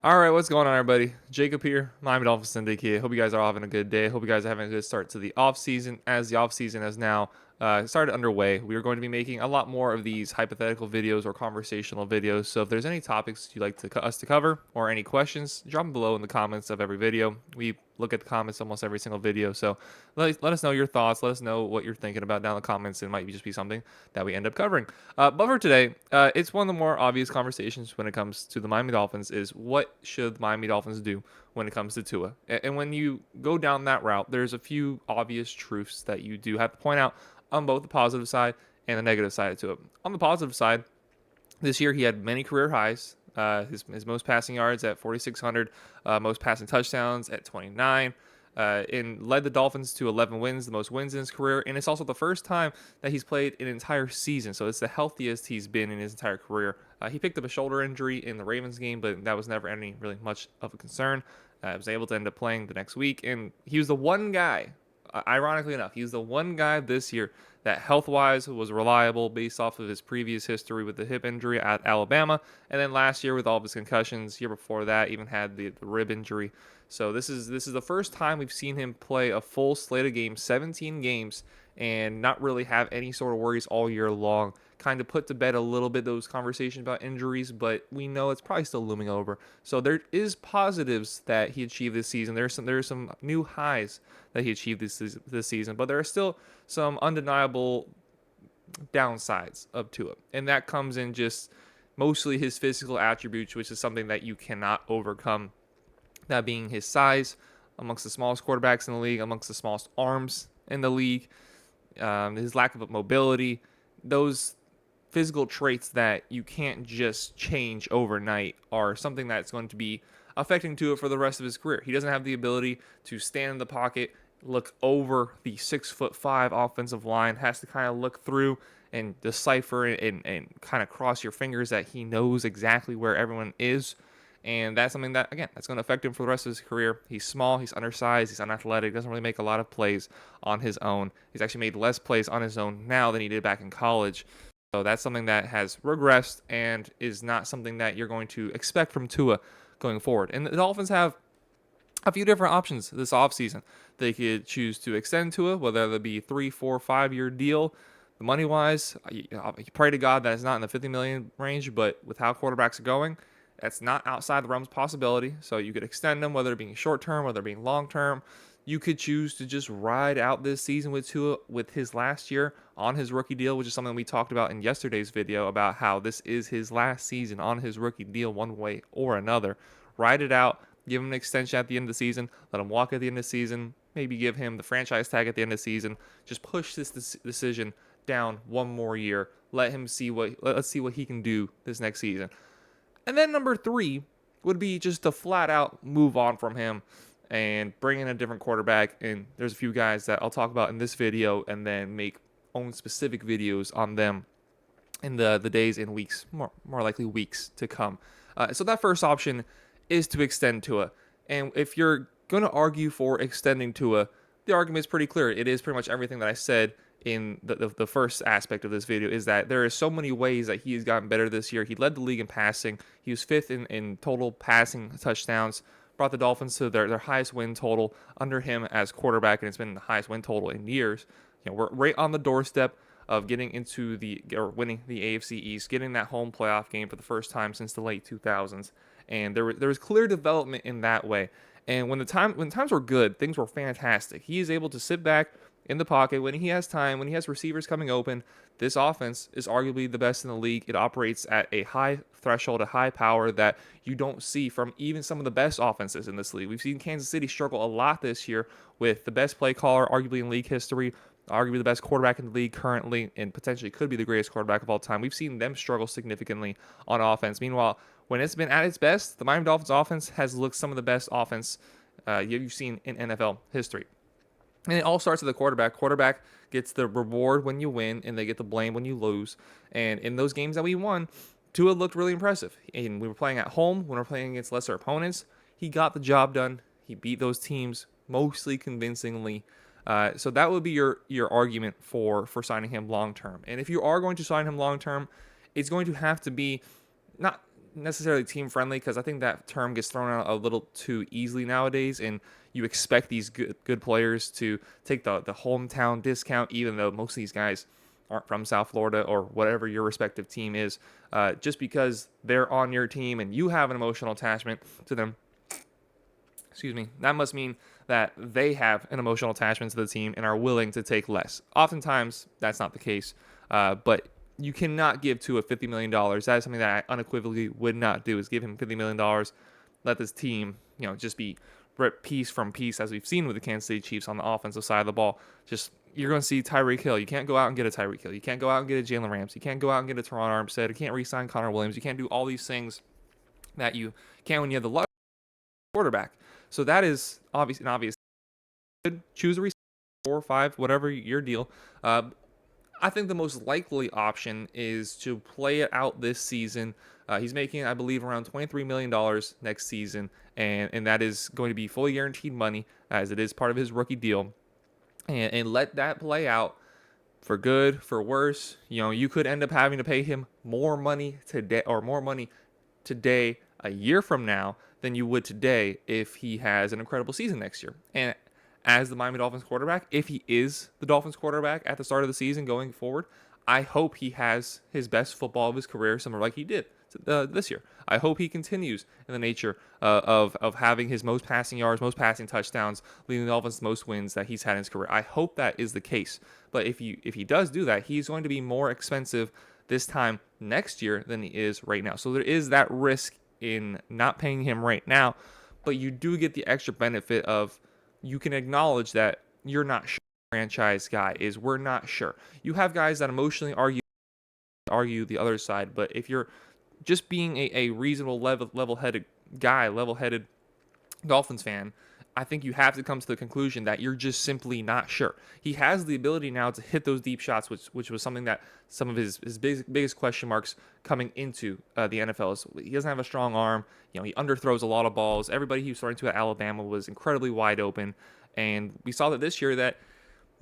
All right, what's going on, everybody? Jacob here, Miami Dolphins Syndicate. Hope you guys are all having a good day. Hope you guys are having a good start to the off season. As the off season has now started underway, we are going to be making a lot more of these hypothetical videos or conversational videos. So if there's any topics you'd like us to cover or any questions, drop them below in the comments of every video. We look at the comments almost every single video. So let us know your thoughts. Let us know what you're thinking about down in the comments. It might just be something that we end up covering. But for today, it's one of the more obvious conversations when it comes to the Miami Dolphins is what should the Miami Dolphins do when it comes to Tua? And when you go down that route, there's a few obvious truths that you do have to point out on both the positive side and the negative side to it. On the positive side, this year he had many career highs. His most passing yards at 4,600, most passing touchdowns at 29, and led the Dolphins to 11 wins, the most wins in his career. And it's also the first time that he's played an entire season, so it's the healthiest he's been in his entire career. He picked up a shoulder injury in the Ravens game, but that was never any really much of a concern. Was able to end up playing the next week, and he was the one guy. Ironically enough, he's the one guy this year that health-wise was reliable based off of his previous history with the hip injury at Alabama, and then last year with all of his concussions. Year before that, even had the rib injury. So this is the first time we've seen him play a full slate of games, 17 games, and not really have any sort of worries all year long. Kind of put to bed a little bit those conversations about injuries, but we know it's probably still looming over. So there is positives that he achieved this season. There's some new highs that he achieved this season, but there are still some undeniable downsides of Tua, and that comes in just mostly his physical attributes, which is something that you cannot overcome. That being his size, amongst the smallest quarterbacks in the league, amongst the smallest arms in the league, his lack of mobility, those physical traits that you can't just change overnight are something that's going to be affecting Tua for the rest of his career. He doesn't have the ability to stand in the pocket, look over the 6'5" offensive line, has to kind of look through and decipher and kind of cross your fingers that he knows exactly where everyone is. And that's something that, again, that's going to affect him for the rest of his career. He's small, he's undersized, he's unathletic, doesn't really make a lot of plays on his own. He's actually made less plays on his own now than he did back in college. So that's something that has regressed and is not something that you're going to expect from Tua going forward. And the Dolphins have a few different options this offseason. They could choose to extend Tua, whether that be 3, 4, 5 year deal. Money wise, you pray to God that it's not in the 50 million range, but with how quarterbacks are going, that's not outside the realm's possibility. So you could extend them, whether it being short term, whether it being long term. You could choose to just ride out this season with Tua with his last year on his rookie deal, which is something we talked about in yesterday's video about how this is his last season on his rookie deal one way or another. Ride it out, give him an extension at the end of the season, let him walk at the end of the season, maybe give him the franchise tag at the end of the season. Just push this decision down one more year. Let's see what he can do this next season. And then number 3 would be just to flat out move on from him and bring in a different quarterback. And there's a few guys that I'll talk about in this video and then make own specific videos on them in the days and weeks, more likely weeks to come. So that first option is to extend Tua. And if you're going to argue for extending Tua, the argument is pretty clear. It is pretty much everything that I said in the first aspect of this video, is that there is so many ways that he has gotten better this year. He led the league in passing. He was 5th in total passing touchdowns, brought the Dolphins to their highest win total under him as quarterback, and it's been the highest win total in years. We're right on the doorstep of getting into winning the AFC East, getting that home playoff game for the first time since the late 2000s. And there was clear development in that way. And when times were good, things were fantastic. He is able to sit back in the pocket when he has time, when he has receivers coming open. This offense is arguably the best in the league. It operates at a high threshold, a high power that you don't see from even some of the best offenses in this league. We've seen Kansas City struggle a lot this year with the best play caller, arguably in league history, arguably the best quarterback in the league currently, and potentially could be the greatest quarterback of all time. We've seen them struggle significantly on offense. Meanwhile, when it's been at its best, the Miami Dolphins offense has looked some of the best offense you've seen in NFL history. And it all starts with the quarterback. Quarterback gets the reward when you win, and they get the blame when you lose. And in those games that we won, Tua looked really impressive. And we were playing at home, when we were playing against lesser opponents, he got the job done. He beat those teams mostly convincingly. So that would be your argument for signing him long term. And if you are going to sign him long term, it's going to have to be not necessarily team friendly, because I think that term gets thrown out a little too easily nowadays, and you expect these good players to take the hometown discount, even though most of these guys aren't from South Florida or whatever your respective team is. Just because they're on your team and you have an emotional attachment to them, excuse me, that must mean that they have an emotional attachment to the team and are willing to take less. Oftentimes, that's not the case, but you cannot give Tua $50 million. That is something that I unequivocally would not do, is give him $50 million, let this team, just be ripped piece from piece, as we've seen with the Kansas City Chiefs on the offensive side of the ball. Just, you're going to see Tyreek Hill. You can't go out and get a Tyreek Hill. You can't go out and get a Jalen Ramsey. You can't go out and get a Teron Armstead. You can't re-sign Connor Williams. You can't do all these things that you can when you have the quarterback. So that is obvious. Choose a receiver, 4 or 5, whatever your deal. I think the most likely option is to play it out this season. He's making, I believe, around $23 million next season, and that is going to be fully guaranteed money, as it is part of his rookie deal. And let that play out for good, for worse. You could end up having to pay him more money today, a year from now, than you would today if he has an incredible season next year. And as the Miami Dolphins quarterback, if he is the Dolphins quarterback at the start of the season going forward, I hope he has his best football of his career, similar like he did this year. I hope he continues in the nature of having his most passing yards, most passing touchdowns, leading the Dolphins most wins that he's had in his career. I hope that is the case. But if he does do that, he's going to be more expensive this time next year than he is right now. So there is that risk in not paying him right now, but you do get the extra benefit of, you can acknowledge that you're not sure franchise guy is. We're not sure. You have guys that emotionally argue the other side, but if you're just being a reasonable level-headed guy, level-headed Dolphins fan, I think you have to come to the conclusion that you're just simply not sure. He has the ability now to hit those deep shots, which was something that some of his biggest question marks coming into the NFL is he doesn't have a strong arm. He underthrows a lot of balls. Everybody he was throwing to at Alabama was incredibly wide open, and we saw that this year that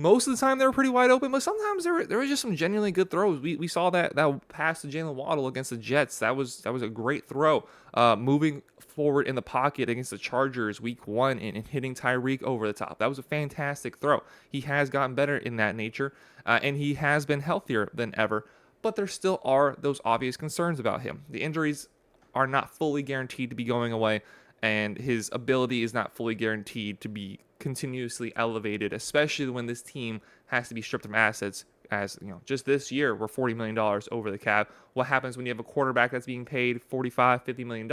most of the time they were pretty wide open, but sometimes there were just some genuinely good throws. We saw that pass to Jalen Waddle against the Jets. That was a great throw. Moving forward in the pocket against the Chargers week 1 and hitting Tyreek over the top. That was a fantastic throw. He has gotten better in that nature, and he has been healthier than ever, but there still are those obvious concerns about him. The injuries are not fully guaranteed to be going away, and his ability is not fully guaranteed to be continuously elevated, especially when this team has to be stripped of assets. As just this year, we're $40 million over the cap. What happens when you have a quarterback that's being paid $45-50 million?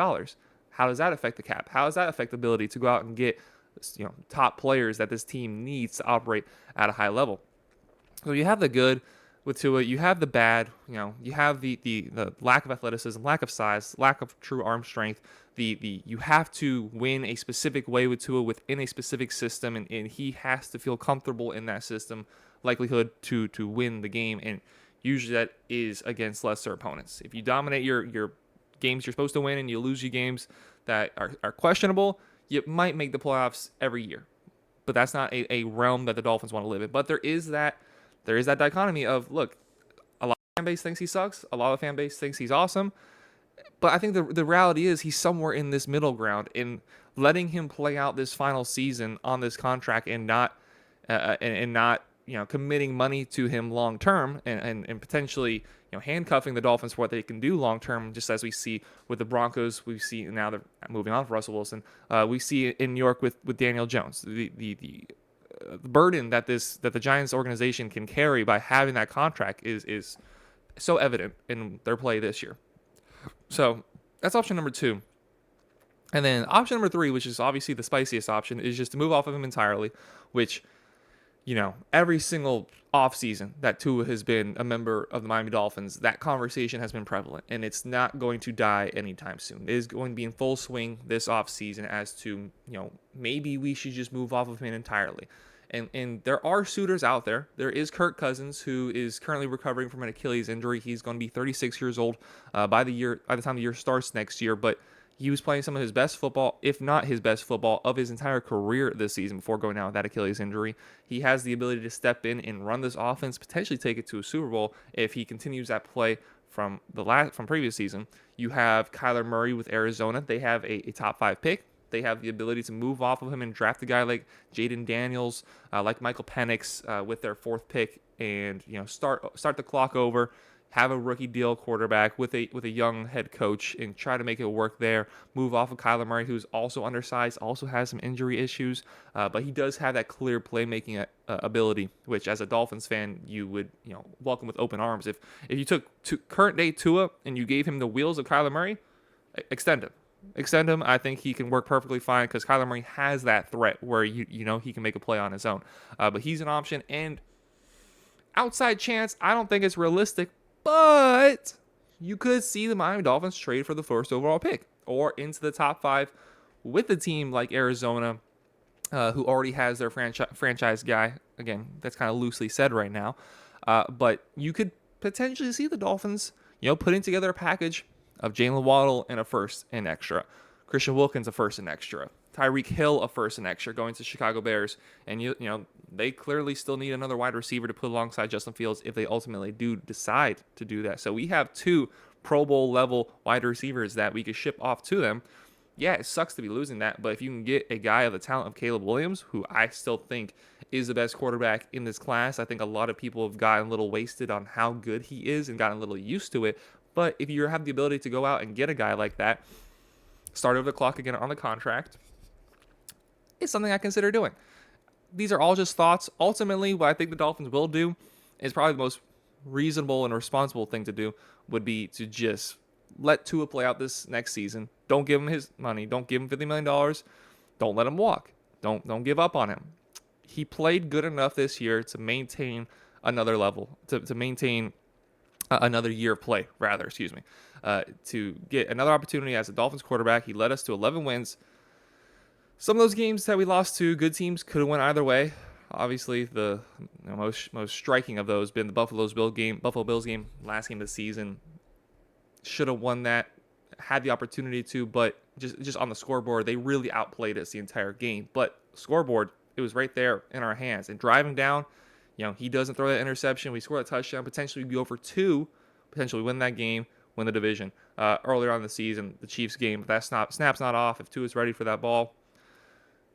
How does that affect the cap? How does that affect the ability to go out and get top players that this team needs to operate at a high level? So you have the good with Tua, you have the bad. You have the lack of athleticism, lack of size, lack of true arm strength. You have to win a specific way with Tua within a specific system, and he has to feel comfortable in that system, likelihood to win the game, and usually that is against lesser opponents. If you dominate your games you're supposed to win and you lose your games that are questionable, you might make the playoffs every year. But that's not a realm that the Dolphins want to live in. But there is that dichotomy of, look, a lot of the fan base thinks he sucks, a lot of the fan base thinks he's awesome. But I think the reality is he's somewhere in this middle ground, in letting him play out this final season on this contract and not committing money to him long term, and potentially handcuffing the Dolphins for what they can do long term, just as we see with the Broncos. We see now they're moving on for Russell Wilson. We see in New York with Daniel Jones. The burden that the Giants organization can carry by having that contract is so evident in their play this year. So that's option number 2. And then option number 3, which is obviously the spiciest option, is just to move off of him entirely, which, every single offseason that Tua has been a member of the Miami Dolphins, that conversation has been prevalent, and it's not going to die anytime soon. It is going to be in full swing this offseason as to, maybe we should just move off of him entirely. And there are suitors out there. There is Kirk Cousins, who is currently recovering from an Achilles injury. He's going to be 36 years old by the time the year starts next year. But he was playing some of his best football, if not his best football, of his entire career this season before going down with that Achilles injury. He has the ability to step in and run this offense, potentially take it to a Super Bowl if he continues that play from previous season. You have Kyler Murray with Arizona. They have a top 5 pick. They have the ability to move off of him and draft a guy like Jaden Daniels, like Michael Penix with their 4th pick, and start the clock over. Have a rookie deal quarterback with a young head coach and try to make it work there. Move off of Kyler Murray, who's also undersized, also has some injury issues, but he does have that clear playmaking ability, which as a Dolphins fan you would welcome with open arms. If you took current day Tua and you gave him the wheels of Kyler Murray, extend him. I think he can work perfectly fine because Kyler Murray has that threat where he can make a play on his own. But he's an option, and outside chance, I don't think it's realistic. But you could see the Miami Dolphins trade for the 1st overall pick or into the top 5 with a team like Arizona, who already has their franchise guy. Again, that's kind of loosely said right now. But you could potentially see the Dolphins, putting together a package of Jalen Waddle and a 1st and extra, Christian Wilkins a 1st and extra, Tyreek Hill a 1st and extra going to Chicago Bears, and they clearly still need another wide receiver to put alongside Justin Fields if they ultimately do decide to do that. So we have 2 Pro Bowl level wide receivers that we could ship off to them. Yeah, it sucks to be losing that, but if you can get a guy of the talent of Caleb Williams, who I still think is the best quarterback in this class, I think a lot of people have gotten a little wasted on how good he is and gotten a little used to it. But if you have the ability to go out and get a guy like that, start over the clock again on the contract, it's something I consider doing. These are all just thoughts. Ultimately, what I think the Dolphins will do is probably the most reasonable and responsible thing to do would be to just let Tua play out this next season. Don't give him his money. Don't give him $50 million. Don't let him walk. Don't give up on him. He played good enough this year to maintain another level, to maintain another year of play, rather, to get another opportunity as a Dolphins quarterback. He led us to 11 wins. Some of those games that we lost to good teams could have went either way. Obviously, the most striking of those been the Buffalo Bills game, last game of the season. Should have won that, had the opportunity to, but just on the scoreboard, they really outplayed us the entire game. But scoreboard, it was right there in our hands. And driving down, he doesn't throw that interception. We score a touchdown. Potentially we go for 2. Potentially win that game, win the division. Earlier on in the season, the Chiefs game, if that snap's not off, if Tua is ready for that ball,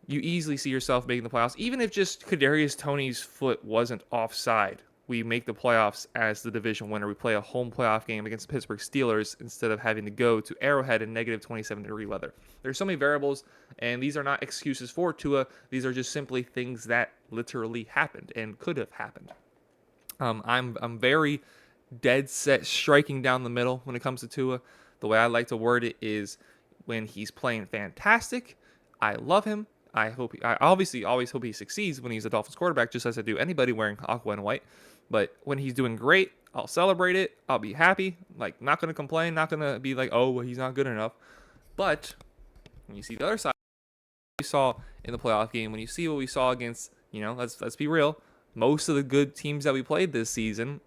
you easily see yourself making the playoffs. Even if just Kadarius Toney's foot wasn't offside, we make the playoffs as the division winner. We play a home playoff game against the Pittsburgh Steelers instead of having to go to Arrowhead in negative 27-degree weather. There's so many variables, and these are not excuses for Tua. These are just simply things that literally happened and could have happened. I'm very dead set striking down the middle when it comes to Tua. The way I like to word it is when he's playing fantastic, I love him. I obviously always hope he succeeds when he's a Dolphins quarterback, just as I do anybody wearing aqua and white. But when he's doing great, I'll celebrate it. I'll be happy. Not going to complain. Not going to be like, oh, well, he's not good enough. But when you see the other side, we saw in the playoff game, when you see what we saw against, let's be real, most of the good teams that we played this season,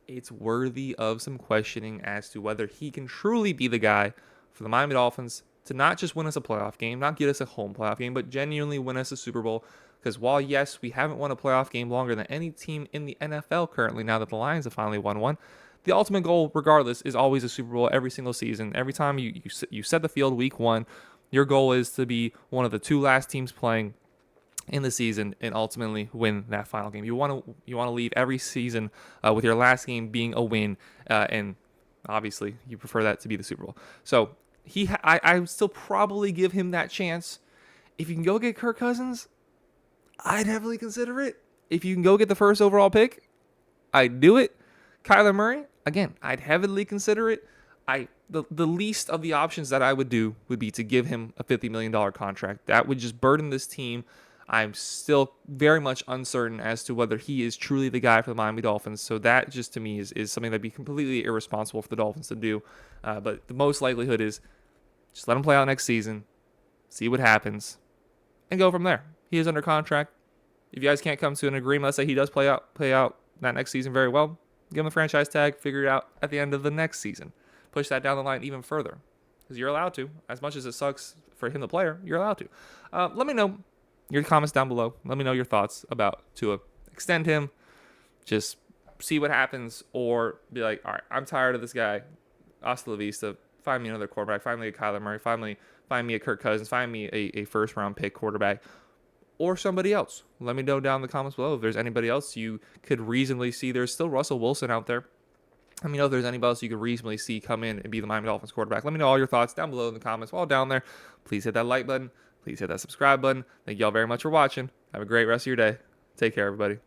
it's worthy of some questioning as to whether he can truly be the guy for the Miami Dolphins to not just win us a playoff game, not get us a home playoff game, but genuinely win us a Super Bowl. Because while, yes, we haven't won a playoff game longer than any team in the NFL currently, now that the Lions have finally won one, the ultimate goal, regardless, is always a Super Bowl every single season. Every time you set the field week 1, your goal is to be one of the 2 last teams playing in the season and ultimately win that final game. You want to leave every season with your last game being a win, and obviously you prefer that to be the Super Bowl. So I would still probably give him that chance. If you can go get Kirk Cousins, I'd heavily consider it. If you can go get the 1st overall pick, I'd do it. Kyler Murray, again, I'd heavily consider it. The least of the options that I would do would be to give him a $50 million contract. That would just burden this team. I'm still very much uncertain as to whether he is truly the guy for the Miami Dolphins. So that just to me is something that'd be completely irresponsible for the Dolphins to do. But the most likelihood is just let him play out next season, see what happens, and go from there. He is under contract. If you guys can't come to an agreement, let's say he does play out that next season very well, give him a franchise tag, figure it out at the end of the next season. Push that down the line even further. Because you're allowed to. As much as it sucks for him, the player, you're allowed to. Let me know your comments down below. Let me know your thoughts about Tua. Extend him. Just see what happens, or be like, all right, I'm tired of this guy. Hasta la vista. Find me another quarterback. Find me a Kyler Murray. Find me a Kirk Cousins. Find me a first round pick quarterback, or somebody else. Let me know down in the comments below if there's anybody else you could reasonably see. There's still Russell Wilson out there. Let me know if there's anybody else you could reasonably see come in and be the Miami Dolphins quarterback. Let me know all your thoughts down below in the comments. While down there, please hit that like button. Please hit that subscribe button. Thank y'all very much for watching. Have a great rest of your day. Take care, everybody.